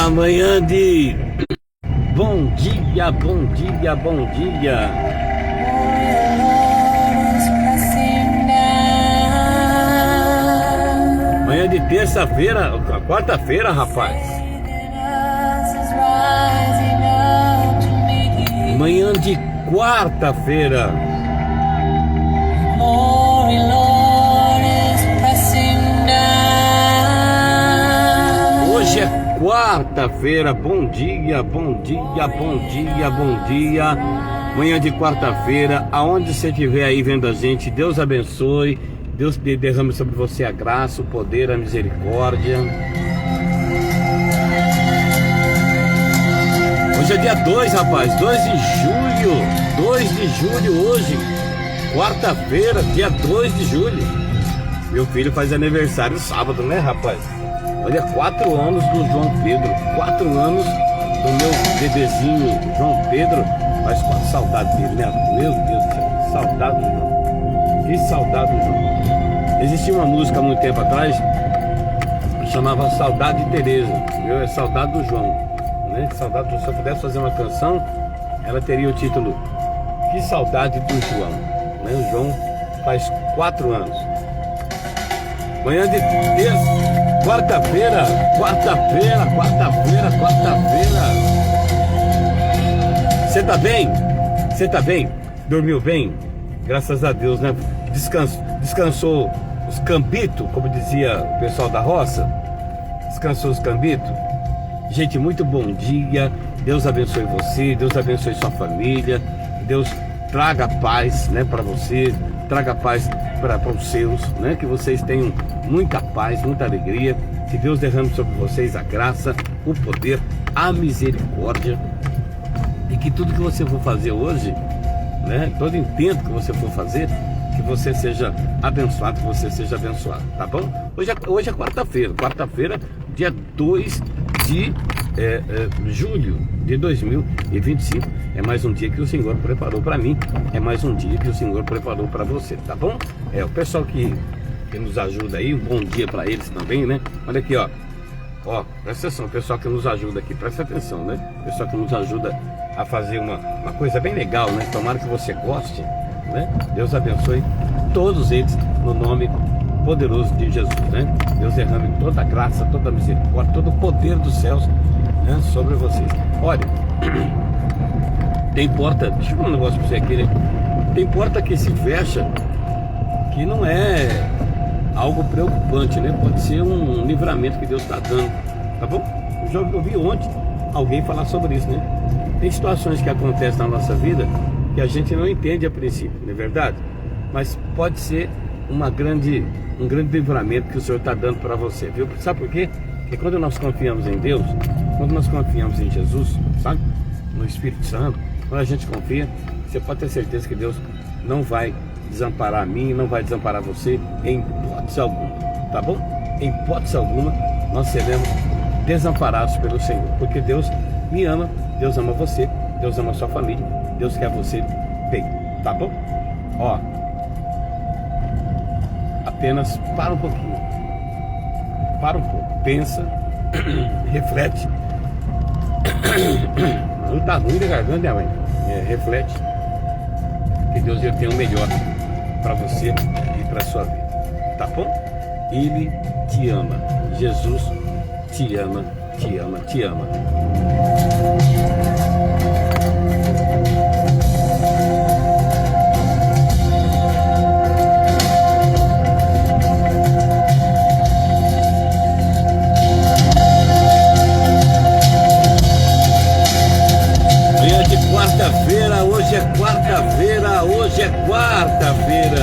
Amanhã de bom dia, bom dia, bom dia. Manhã de terça-feira, quarta-feira, rapaz. Manhã de quarta-feira. Hoje é quarta-feira, bom dia, bom dia, bom dia, bom dia. Manhã de quarta-feira, aonde você estiver aí vendo a gente, Deus abençoe. Deus derrame sobre você a graça, o poder, a misericórdia. Hoje é dia 2, rapaz, 2 de julho. 2 de julho hoje, quarta-feira, dia 2 de julho. Meu filho faz aniversário sábado, né, rapaz? Olha, 4 anos do João Pedro, 4 anos do meu bebezinho João Pedro. Faz com a saudade dele, né? Meu Deus do céu, que saudade do João. Que saudade do João. Existia uma música há muito tempo atrás que chamava Saudade de Tereza. Meu, é Saudade do João, né? Saudade do... Se eu pudesse fazer uma canção, ela teria o título Que Saudade do João, né? O João faz 4 anos. Manhã de terça, quarta-feira. Você tá bem? Você tá bem? Dormiu bem? Graças a Deus, né? Descansou os cambitos, como dizia o pessoal da roça. Descansou os cambitos. Gente, muito bom dia. Deus abençoe você, Deus abençoe sua família. Deus traga paz, né, para você, traga paz para os seus, né? Que vocês tenham muita paz, muita alegria. Que Deus derrame sobre vocês a graça, o poder, a misericórdia. E que tudo que você for fazer hoje, né, todo intento que você for fazer, que você seja abençoado, que você seja abençoado, tá bom? Hoje é quarta-feira, dia 2 de julho de 2025. É mais um dia que o Senhor preparou para mim, é mais um dia que o Senhor preparou para você, tá bom? O pessoal que nos ajuda aí, um bom dia para eles também, né? Olha aqui, ó, presta atenção, o pessoal que nos ajuda aqui, presta atenção, né? O pessoal que nos ajuda a fazer uma coisa bem legal, né? Tomara que você goste, né? Deus abençoe todos eles no nome poderoso de Jesus, né? Deus derrame toda a graça, toda a misericórdia, todo o poder dos céus, né, sobre vocês. Olha, tem porta, deixa eu falar um negócio pra você aqui, né? Tem porta que se fecha que não é algo preocupante, né? Pode ser um livramento que Deus está dando, tá bom? Eu já ouvi ontem alguém falar sobre isso, né? Tem situações que acontecem na nossa vida que a gente não entende a princípio, não é verdade? Mas pode ser um grande livramento que o Senhor está dando para você, viu? Sabe por quê? Porque quando nós confiamos em Deus, quando nós confiamos em Jesus, sabe? No Espírito Santo, quando a gente confia, você pode ter certeza que Deus não vai desamparar a mim, não vai desamparar você em hipótese alguma, tá bom? Em hipótese alguma nós seremos desamparados pelo Senhor, porque Deus me ama, Deus ama você, Deus ama a sua família, Deus quer você bem, tá bom? Apenas para um pouquinho, pensa, reflete. Não tá ruim da garganta, minha mãe. Reflete que Deus já tem o melhor para você e para sua vida, tá bom? Ele te ama, Jesus te ama, te ama, te ama. Hoje é quarta-feira.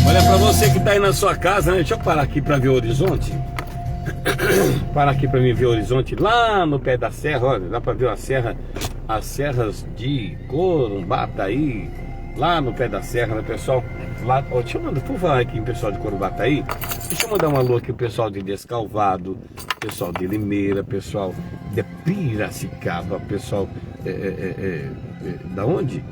Olha, para você que está aí na sua casa, né? Deixa eu parar aqui para ver o horizonte. Parar aqui para mim ver o horizonte lá no pé da serra. Olha, dá para ver a serra, as serras de Corumbataí, lá no pé da serra, né, pessoal? Lá, deixa eu mandar, por falar aqui em pessoal de Corumbataí, deixa eu mandar um alô aqui o pessoal de Descalvado, pessoal de Limeira, pessoal de Piracicaba, pessoal da onde?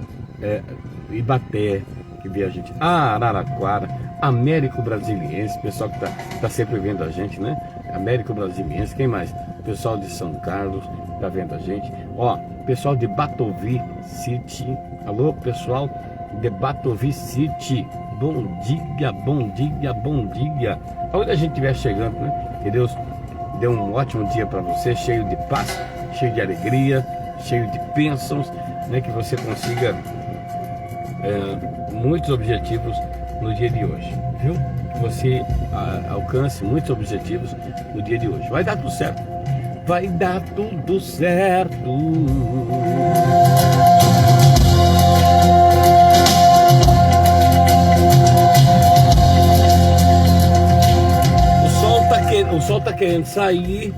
Ibaté, que vê a gente, Araraquara, Américo Brasiliense, pessoal que tá sempre vendo a gente, né? Américo Brasiliense, quem mais? Pessoal de São Carlos tá vendo a gente. Ó, pessoal de Batovi City. Alô, pessoal de Batovi City. Bom dia, bom dia, bom dia. Onde a gente estiver chegando, né? Que Deus dê um ótimo dia para você, cheio de paz, cheio de alegria, cheio de bênçãos, né? Que você consiga muitos objetivos no dia de hoje, viu? Que você alcance muitos objetivos no dia de hoje. Vai dar tudo certo. Vai dar tudo certo. O sol tá querendo sair,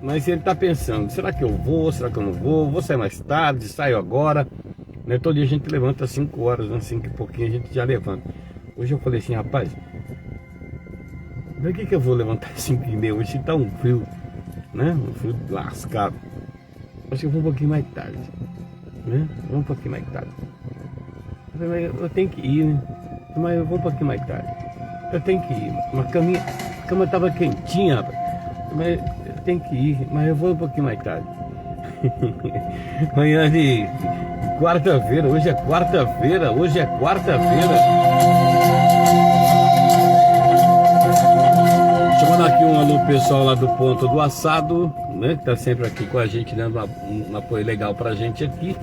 mas ele tá pensando, será que eu vou, será que eu não vou? Vou sair mais tarde, saio agora, né? Todo dia a gente levanta às 5 horas, né? 5 e pouquinho a gente já levanta. Hoje eu falei assim, rapaz, por que eu vou levantar às 5h30? Hoje tá um frio, né? Um frio lascado. Acho que eu vou um pouquinho mais tarde, né? Vou um pouquinho mais tarde. Eu tenho que ir, né? Mas eu vou um pouquinho mais tarde. Eu tenho que ir. A cama tava quentinha, rapaz. Mas eu tenho que ir, mas eu vou um pouquinho mais tarde. Manhã de quarta-feira, hoje é quarta-feira. Deixa eu mandar aqui um alô pessoal lá do Ponto do Assado, né? Que tá sempre aqui com a gente, dando um apoio legal pra gente aqui.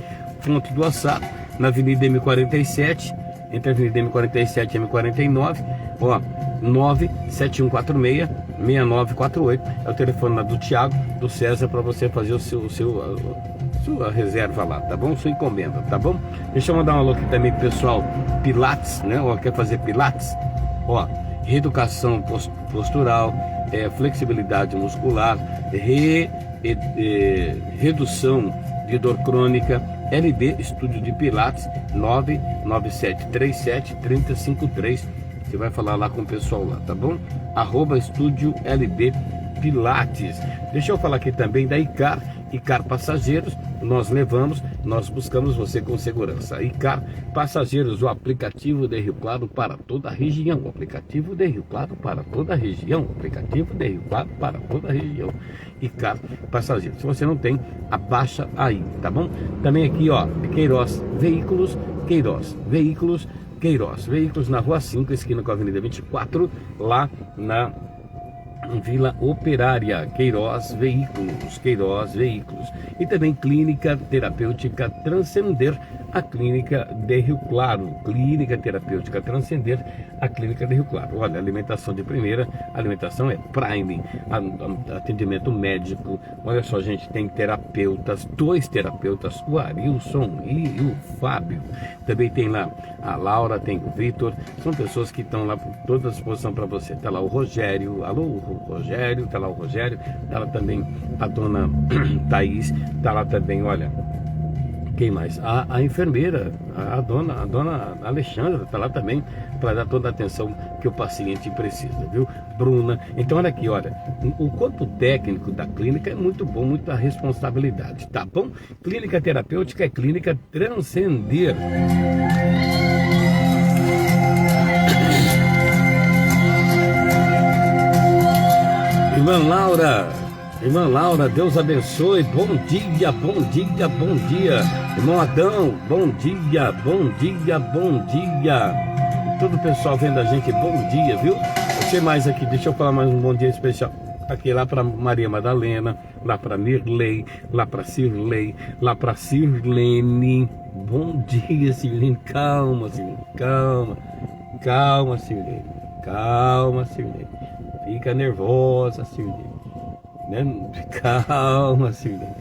Ponto do Assado, na Avenida M47, entre a Avenida M47 e M49, ó, 97146-6948, é o telefone lá do Thiago, do César, para você fazer sua reserva lá, tá bom? Sua encomenda, tá bom? Deixa eu mandar um alô aqui também pro pessoal Pilates, né? Ó, quer fazer Pilates? Ó, reeducação postural, flexibilidade muscular, redução de dor crônica, LB Estúdio de Pilates, 99737-3053. Você vai falar lá com o pessoal lá, tá bom? @Estúdio LB Pilates. Deixa eu falar aqui também da Icar Passageiros. Nós buscamos você com segurança. Icar Passageiros, o aplicativo de Rio Claro para toda a região. O aplicativo de Rio Claro para toda a região. O aplicativo de Rio Claro para toda a região. Icar Passageiros. Se você não tem, abaixa aí, tá bom? Também aqui, ó, Queiroz Veículos, Veículos na Rua 5, esquina com a Avenida 24, lá na Vila Operária. Queiroz Veículos. E também Clínica Terapêutica Transcender, a Clínica de Rio Claro. Clínica Terapêutica Transcender, a Clínica de Rio Claro. Olha, alimentação de primeira, alimentação é Prime, atendimento médico. Olha só, gente, tem terapeutas, 2 terapeutas, o Arilson e o Fábio. Também tem lá a Laura, tem o Vitor, são pessoas que estão lá por toda a disposição para você. Tá lá o Rogério, alô Rogério, tá lá o Rogério, tá lá também a dona Thaís, tá lá também, olha, quem mais? A enfermeira, a dona Alexandra, tá lá também para dar toda a atenção que o paciente precisa, viu? Bruna. Então olha aqui, olha, o corpo técnico da clínica é muito bom, muita responsabilidade, tá bom? Clínica terapêutica é Clínica Transcender. Irmã Laura, Deus abençoe, bom dia. Irmão Adão, bom dia. Todo o pessoal vendo a gente, bom dia, viu? Você mais aqui, deixa eu falar mais um bom dia especial. Aqui lá para Maria Madalena, lá para Mirley, lá para Cirlei, lá para Sirlene. Bom dia, Sirlene. Calma, Sirlene. Fica nervosa, Sirlene. Né? Calma, Sirlene.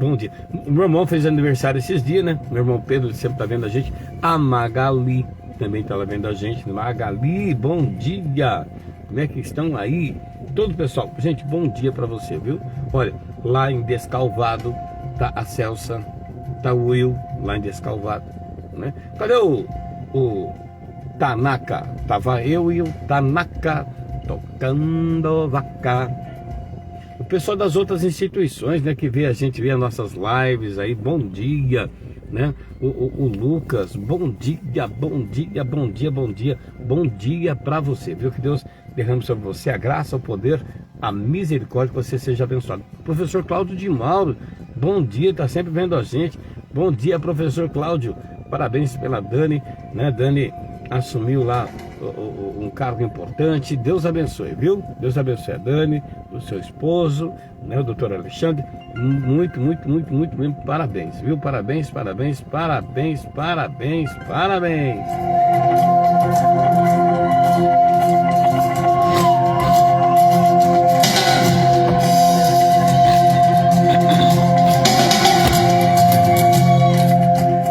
Bom dia. O meu irmão fez aniversário esses dias, né? Meu irmão Pedro sempre tá vendo a gente. A Magali também tá lá vendo a gente. Magali, bom dia. Como é que estão aí? Todo o pessoal. Gente, bom dia pra você, viu? Olha, lá em Descalvado tá a Celsa, tá o Will, lá em Descalvado, né? Cadê o Tanaka? Tava eu e o Tanaka tocando vaca. pessoal das outras instituições, né, que vê a gente, vê as nossas lives aí, bom dia, né? O Lucas, bom dia, bom dia, bom dia, bom dia, bom dia para você, viu? Que Deus derrame sobre você a graça, o poder, a misericórdia, que você seja abençoado. Professor Cláudio de Mauro, bom dia, tá sempre vendo a gente. Bom dia, professor Cláudio, parabéns pela Dani, né? Dani assumiu lá um cargo importante. Deus abençoe, viu? Deus abençoe a Dani, o seu esposo, né, o doutor Alexandre. Muito mesmo. Parabéns, viu? Parabéns.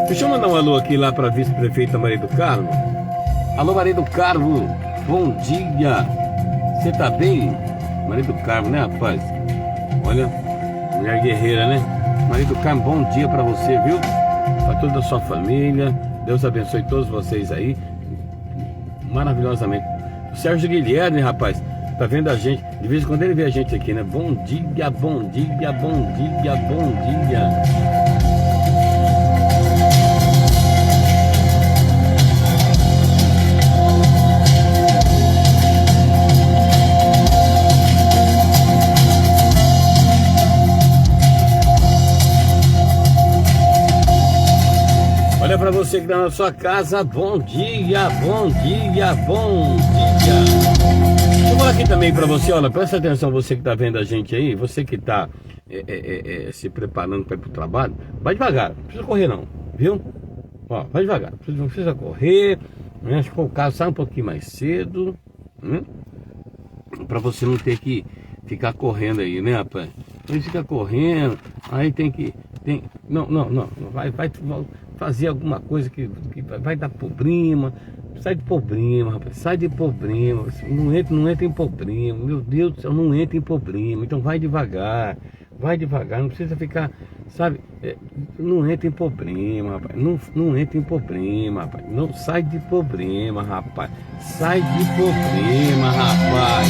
Deixa eu mandar um alô aqui lá para a vice-prefeita Maria do Carmo. Alô, Maria do Carmo, bom dia. Você tá bem? Maria do Carmo, né, rapaz? Olha, mulher guerreira, né? Maria do Carmo, bom dia pra você, viu? Pra toda a sua família. Deus abençoe todos vocês aí, maravilhosamente. O Sérgio Guilherme, rapaz, tá vendo a gente. De vez em quando ele vê a gente aqui, né? Bom dia, bom dia, bom dia, bom dia. Olha para você que está na sua casa, bom dia, bom dia, bom dia. Eu vou aqui também para você, olha, presta atenção, você que está vendo a gente aí, você que está se preparando para ir para o trabalho, vai devagar, não precisa correr não, viu? Ó, vai devagar, não precisa correr, né? Se for o caso, sai um pouquinho mais cedo, para você não ter que ficar correndo aí, né, rapaz? Aí fica correndo, aí não, vai fazer alguma coisa que vai dar problema. Sai de problema, rapaz, sai de problema. Não entra em problema, meu Deus do céu, não entra em problema. Então vai devagar, não precisa ficar, sabe, não entra em problema, rapaz, não entra em problema, rapaz, não sai de problema, rapaz, sai de problema, rapaz.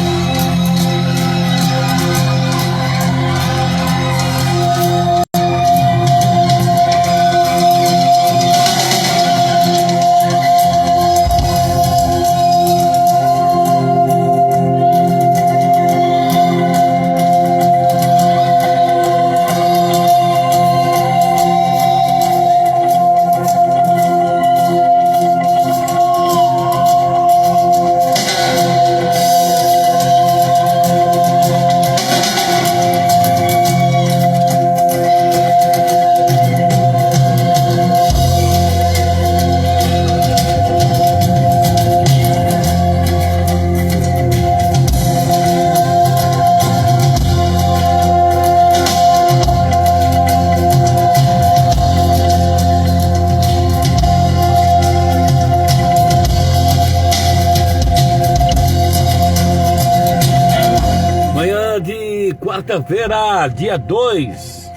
Quarta-feira, dia 2.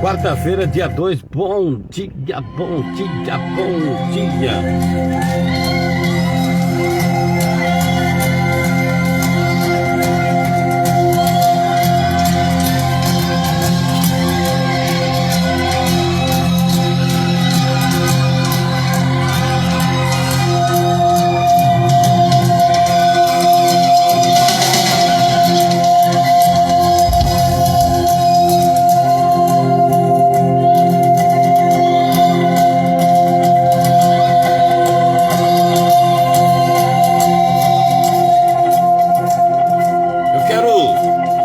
Quarta-feira, dia 2. Bom dia, bom dia, bom dia.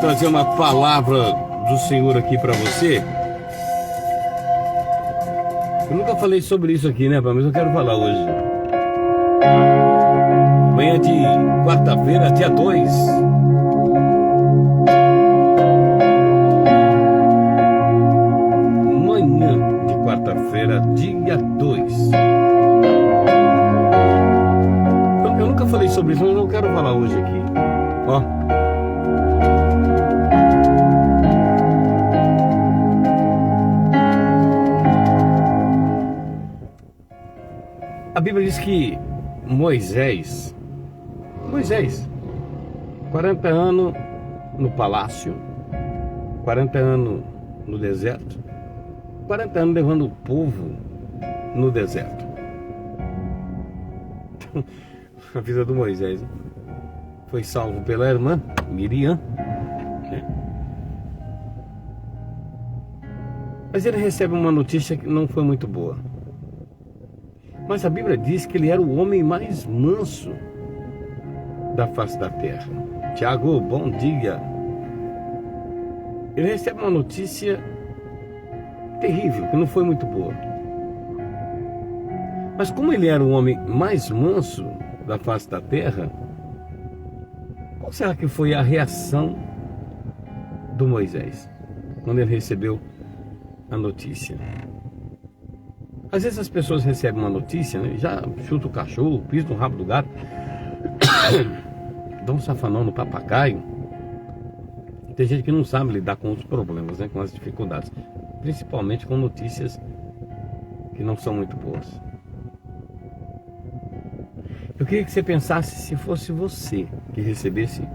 Trazer uma palavra do Senhor aqui para você. Eu nunca falei sobre isso aqui, né, mas eu quero falar hoje. Manhã de quarta-feira, dia 2. Manhã de quarta-feira, dia 2. Eu nunca falei sobre isso, mas eu quero falar hoje aqui. Ó. A Bíblia diz que Moisés, 40 anos no palácio, 40 anos no deserto, 40 anos levando o povo no deserto. A vida do Moisés foi salvo pela irmã Miriam, né? Mas ele recebe uma notícia que não foi muito boa. Mas a Bíblia diz que ele era o homem mais manso da face da terra. Tiago, bom dia. Ele recebe uma notícia terrível, que não foi muito boa. Mas como ele era o homem mais manso da face da terra, qual será que foi a reação do Moisés quando ele recebeu a notícia? Às vezes as pessoas recebem uma notícia, né, já chuta o cachorro, pisa no rabo do gato, dá um safanão no papagaio. Tem gente que não sabe lidar com os problemas, né, com as dificuldades, principalmente com notícias que não são muito boas. Eu queria que você pensasse, se fosse você que recebesse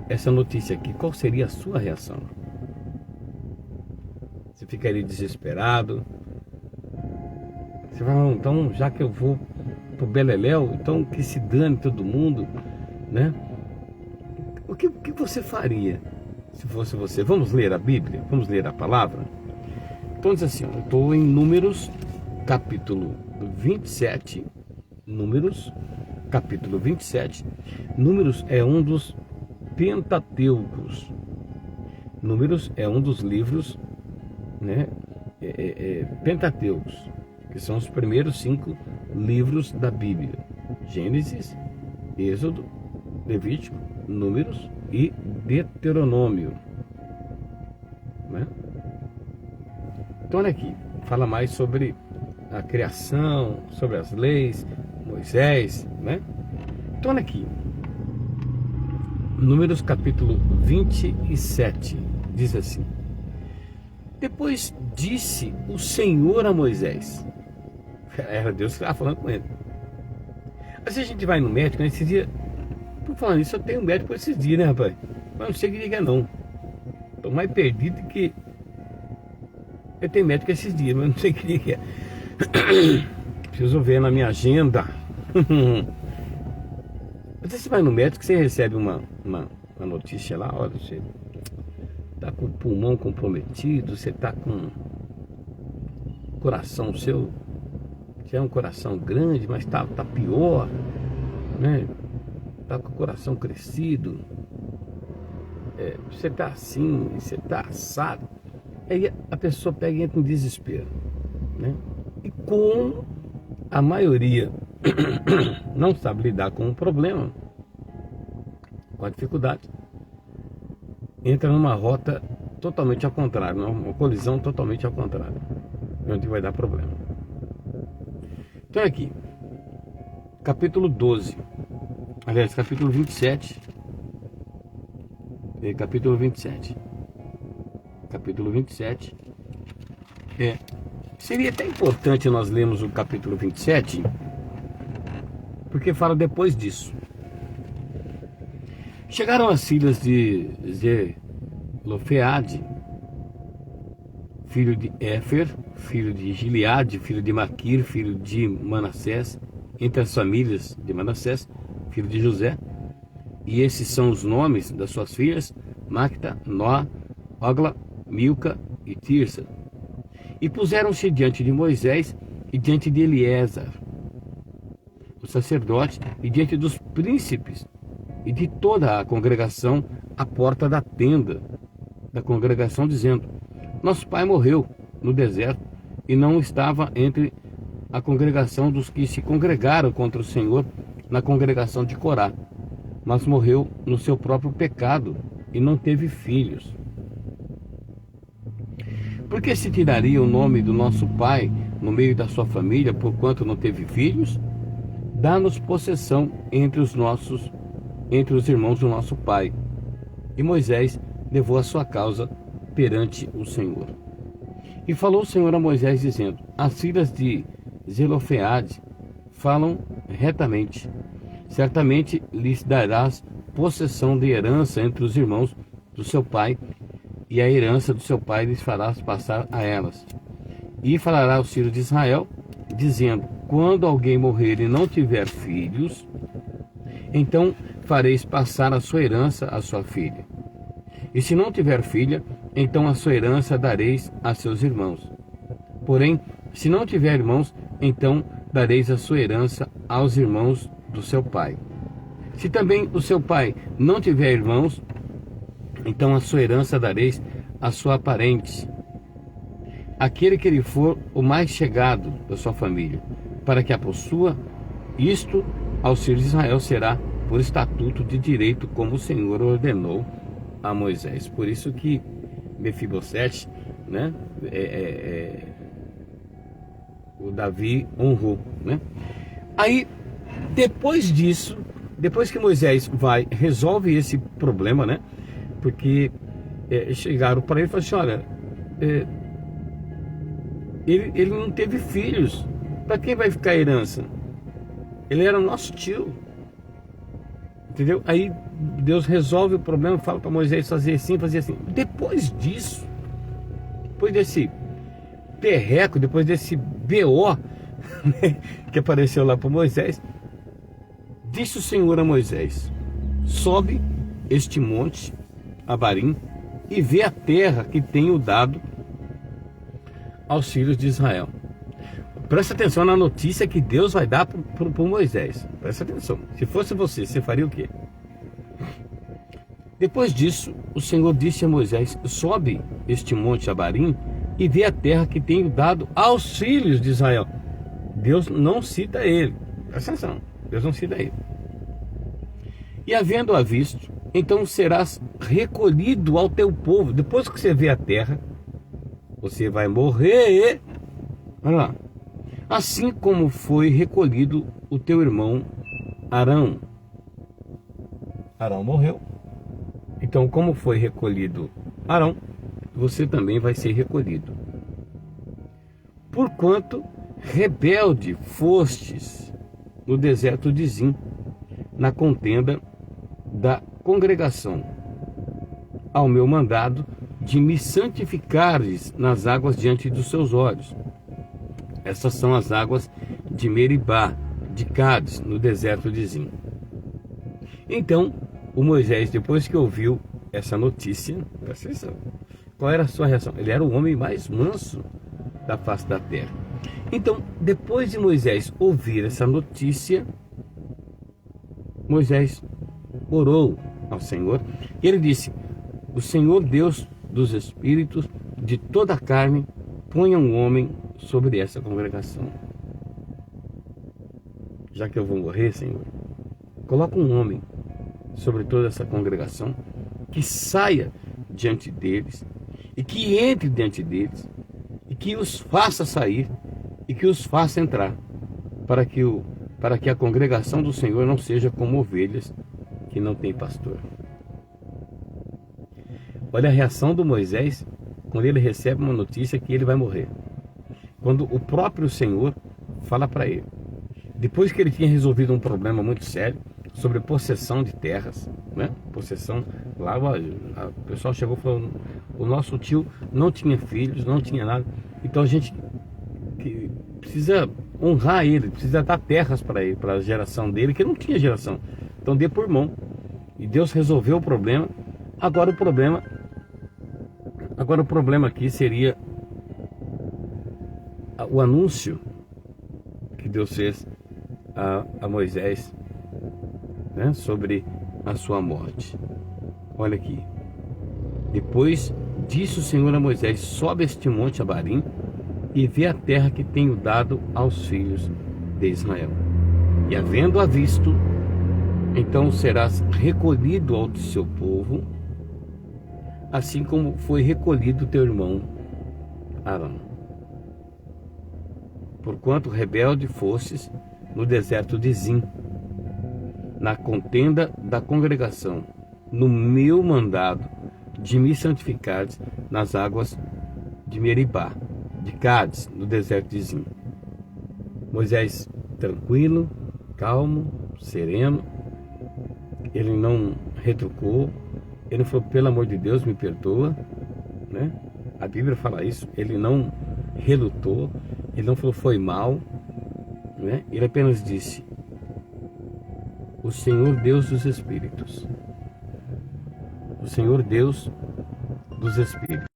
essa notícia aqui, qual seria a sua reação? Você ficaria desesperado? Você vai, então, já que eu vou pro Beleléu, então que se dane todo mundo, né? O que você faria se fosse você? Vamos ler a Bíblia? Vamos ler a palavra? Então diz assim, eu estou em Números, capítulo 27, Números, capítulo 27. Números é um dos Pentateucos. Números é um dos livros, né, Pentateucos, que são os primeiros 5 livros da Bíblia: Gênesis, Êxodo, Levítico, Números e Deuteronômio, né? Então olha aqui, fala mais sobre a criação, sobre as leis, Moisés, né? Então olha aqui, Números capítulo 27, diz assim: depois disse o Senhor a Moisés. Era Deus que estava falando com ele. Às vezes a gente vai no médico, né? Esse dia, por falar nisso, eu tenho um médico esses dias, né, rapaz? Mas não sei o que diga não. Estou mais perdido que... Eu tenho médico esses dias, mas não sei o que diga. Preciso ver na minha agenda. Às vezes você vai no médico, você recebe uma notícia lá, olha, você está com o pulmão comprometido, você está com o coração seu, já é um coração grande, mas tá pior, né? Tá com o coração crescido, você tá assim, você tá assado. Aí a pessoa pega e entra em desespero, né? E como a maioria não sabe lidar com o problema, com a dificuldade, entra numa rota totalmente ao contrário, uma colisão totalmente ao contrário, onde vai dar problema. Então aqui, capítulo 12, aliás, capítulo 27, capítulo 27, seria até importante nós lermos o capítulo 27, porque fala depois disso. Chegaram as filhas de Zelofeade, filho de Éfer, filho de Gileade, filho de Maquir, filho de Manassés, entre as famílias de Manassés, filho de José. E esses são os nomes das suas filhas: Macta, Noá, Ogla, Milca e Tirsa. E puseram-se diante de Moisés e diante de Eliezer, o sacerdote, e diante dos príncipes e de toda a congregação à porta da tenda da congregação, dizendo: nosso pai morreu no deserto e não estava entre a congregação dos que se congregaram contra o Senhor na congregação de Corá, mas morreu no seu próprio pecado e não teve filhos. Por que se tiraria o nome do nosso pai no meio da sua família, porquanto não teve filhos? Dá-nos possessão entre os irmãos do nosso pai. E Moisés levou a sua causa perante o Senhor. E falou o Senhor a Moisés, dizendo: as filhas de Zelofeade falam retamente. Certamente lhes darás possessão de herança entre os irmãos do seu pai, e a herança do seu pai lhes farás passar a elas. E falará aos filhos de Israel, dizendo: quando alguém morrer e não tiver filhos, então fareis passar a sua herança à sua filha. E se não tiver filha, então a sua herança dareis a seus irmãos. Porém, se não tiver irmãos, então dareis a sua herança aos irmãos do seu pai. Se também o seu pai não tiver irmãos, então a sua herança dareis a sua parente, aquele que lhe for o mais chegado da sua família, para que a possua. Isto aos filhos de Israel será por estatuto de direito, como o Senhor ordenou a Moisés. Por isso que Mefibosete, né, o Davi honrou, né? Aí, depois disso, depois que Moisés resolve esse problema, né? Porque chegaram para ele e falaram assim: olha, ele não teve filhos, para quem vai ficar a herança? Ele era nosso tio, entendeu? Aí Deus resolve o problema, fala para Moisés fazer assim, fazer assim. Depois disso, depois desse perreco, depois desse BO que apareceu lá para Moisés, disse o Senhor a Moisés: sobe este monte Abarim e vê a terra que tenho dado aos filhos de Israel. Presta atenção na notícia que Deus vai dar para Moisés. Presta atenção. Se fosse você faria o quê? Depois disso, o Senhor disse a Moisés: sobe este monte Abarim e vê a terra que tenho dado aos filhos de Israel. Deus não cita ele. Presta atenção. Deus não cita ele. E havendo-a visto, então serás recolhido ao teu povo. Depois que você vê a terra, você vai morrer. Olha lá. Assim como foi recolhido o teu irmão Arão. Arão morreu. Então, como foi recolhido Arão, você também vai ser recolhido. Porquanto rebelde fostes no deserto de Zim, na contenda da congregação, ao meu mandado de me santificares nas águas diante dos seus olhos. Essas são as águas de Meribá, de Cádiz, no deserto de Zim. Então, o Moisés, depois que ouviu essa notícia, presta atenção, qual era a sua reação? Ele era o homem mais manso da face da terra. Então, depois de Moisés ouvir essa notícia, Moisés orou ao Senhor e ele disse: o Senhor Deus dos espíritos de toda a carne ponha um homem sobre essa congregação. Já que eu vou morrer, Senhor, coloca um homem sobre toda essa congregação, que saia diante deles e que entre diante deles e que os faça sair e que os faça entrar, para que a congregação do Senhor não seja como ovelhas que não têm pastor. Olha a reação do Moisés quando ele recebe uma notícia que ele vai morrer. Quando o próprio Senhor fala para ele, depois que ele tinha resolvido um problema muito sério sobre possessão de terras, né? Possessão, lá o pessoal chegou e falou: o nosso tio não tinha filhos, não tinha nada, então a gente precisa honrar ele, precisa dar terras para ele, para a geração dele, que não tinha geração, então dê por mão. E Deus resolveu o problema. Agora o problema aqui seria o anúncio que Deus fez a Moisés, né, sobre a sua morte. Olha aqui. Depois disse o Senhor a Moisés: sobe este monte Abarim e vê a terra que tenho dado aos filhos de Israel. E havendo-a visto, então serás recolhido ao seu povo, assim como foi recolhido teu irmão Arão. Porquanto rebelde fostes no deserto de Zim, na contenda da congregação, no meu mandado de me santificares nas águas de Meribá, de Cádiz, no deserto de Zim. Moisés, tranquilo, calmo, sereno, ele não retrucou, ele falou: pelo amor de Deus, me perdoa, né? A Bíblia fala isso. Ele não relutou, ele não falou foi mal, né? Ele apenas disse: o Senhor Deus dos Espíritos. O Senhor Deus dos Espíritos.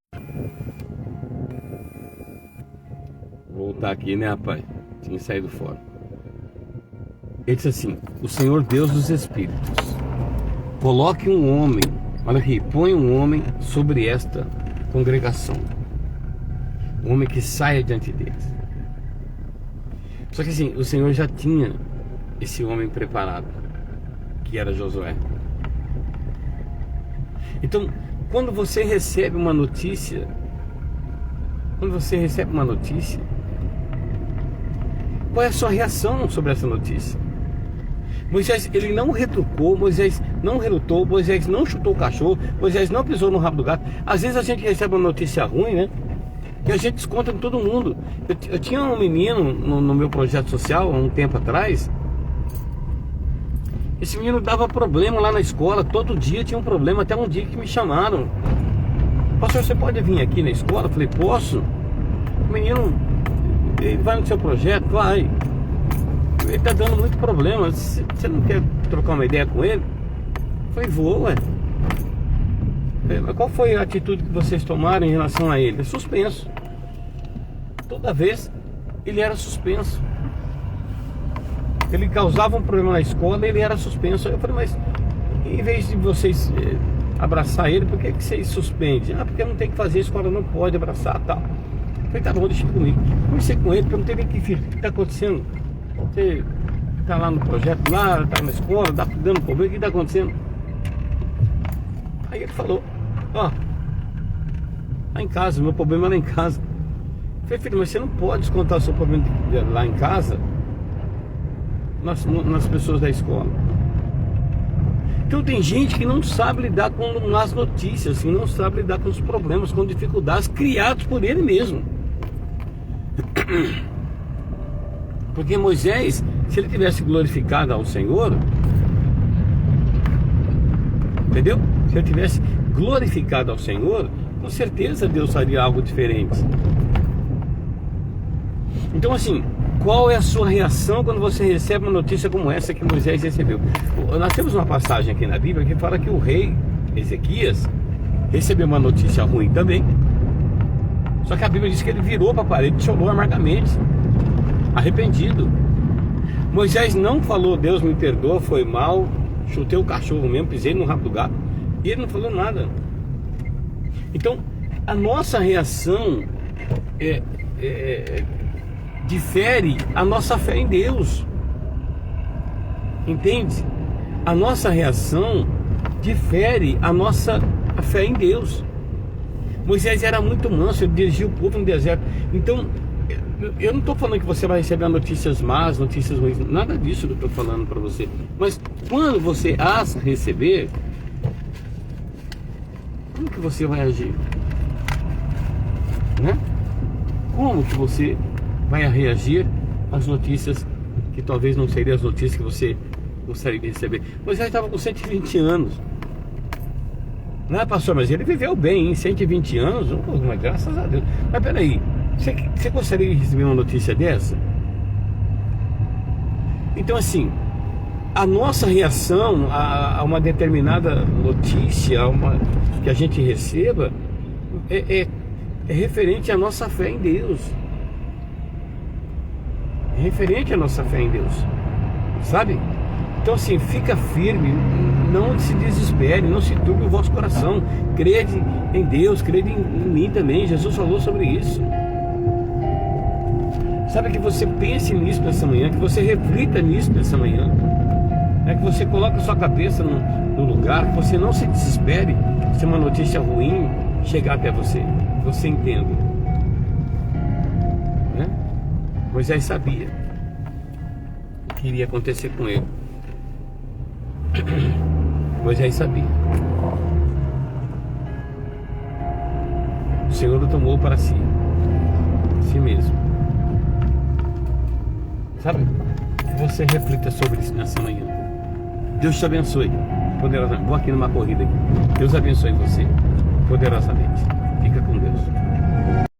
Vou voltar aqui, né, rapaz? Tinha saído fora. Ele disse assim: o Senhor Deus dos Espíritos, coloque um homem, olha aqui, põe um homem sobre esta congregação, um homem que saia diante deles. Só que assim, o Senhor já tinha esse homem preparado, que era Josué. Então, quando você recebe uma notícia, qual é a sua reação sobre essa notícia? Moisés, ele não retrucou, Moisés não relutou, Moisés não chutou o cachorro, Moisés não pisou no rabo do gato. Às vezes a gente recebe uma notícia ruim, né? E a gente desconta em todo mundo. Eu tinha um menino no meu projeto social, há um tempo atrás. Esse menino dava problema lá na escola, todo dia tinha um problema, até um dia que me chamaram: pastor, você pode vir aqui na escola? Eu falei: posso. O menino, ele vai no seu projeto? Vai. Ele tá dando muito problema, você não quer trocar uma ideia com ele? Eu falei: vou, ué. Mas qual foi a atitude que vocês tomaram em relação a ele? Suspenso. Toda vez ele era suspenso. Ele causava um problema na escola, ele era suspenso. Eu falei: mas em vez de vocês abraçar ele, por que vocês suspendem? Ah, porque não tem que fazer, a escola não pode abraçar, tal. Eu falei: tá bom, deixa comigo. Comecei com ele, perguntei: bem, que filho, o que está acontecendo? Você tá lá no projeto, lá, tá na escola, tá dando problema, o que está acontecendo? Aí ele falou: ó, lá em casa, meu problema é lá em casa. Eu falei: filho, mas você não pode descontar o seu problema lá em casa nas pessoas da escola. Então tem gente que não sabe lidar com as notícias, assim, não sabe lidar com os problemas, com dificuldades criados por ele mesmo. Porque Moisés, se ele tivesse glorificado ao Senhor, entendeu? Se ele tivesse glorificado ao Senhor, com certeza Deus faria algo diferente. Então assim, qual é a sua reação quando você recebe uma notícia como essa que Moisés recebeu? Nós temos uma passagem aqui na Bíblia que fala que o rei Ezequias recebeu uma notícia ruim também. Só que a Bíblia diz que ele virou para a parede e chorou amargamente, arrependido. Moisés não falou: Deus me perdoa, foi mal, chutei o cachorro mesmo, pisei no rabo do gato. E ele não falou nada. Então, a nossa reação difere a nossa fé em Deus. Entende? A nossa reação difere a nossa fé em Deus. Moisés era muito manso, ele dirigiu o povo no deserto. Então, eu não estou falando que você vai receber notícias más, notícias ruins, nada disso que eu estou falando para você. Mas quando você as receber, como que você vai agir? Né? Como que você vai reagir às notícias que talvez não seriam as notícias que você gostaria de receber? Moisés estava com 120 anos. Não é, pastor? Mas ele viveu bem, em 120 anos, mas graças a Deus. Mas peraí, você gostaria de receber uma notícia dessa? Então assim, a nossa reação a uma determinada notícia, que a gente receba, é referente à nossa fé em Deus. É referente à nossa fé em Deus, sabe? Então assim, fica firme, não se desespere, não se turbe o vosso coração. Crede em Deus, crede em mim também. Jesus falou sobre isso. Sabe, que você pense nisso nessa manhã, que você reflita nisso nessa manhã, que você coloque a sua cabeça no lugar, que você não se desespere se uma notícia ruim chegar até você, que você entenda, né? Moisés sabia o que iria acontecer com ele. Moisés sabia. O Senhor o tomou para si mesmo. Sabe? Que você reflita sobre isso nessa manhã. Deus te abençoe poderosamente. Vou aqui numa corrida aqui. Deus abençoe você poderosamente. Fica com Deus.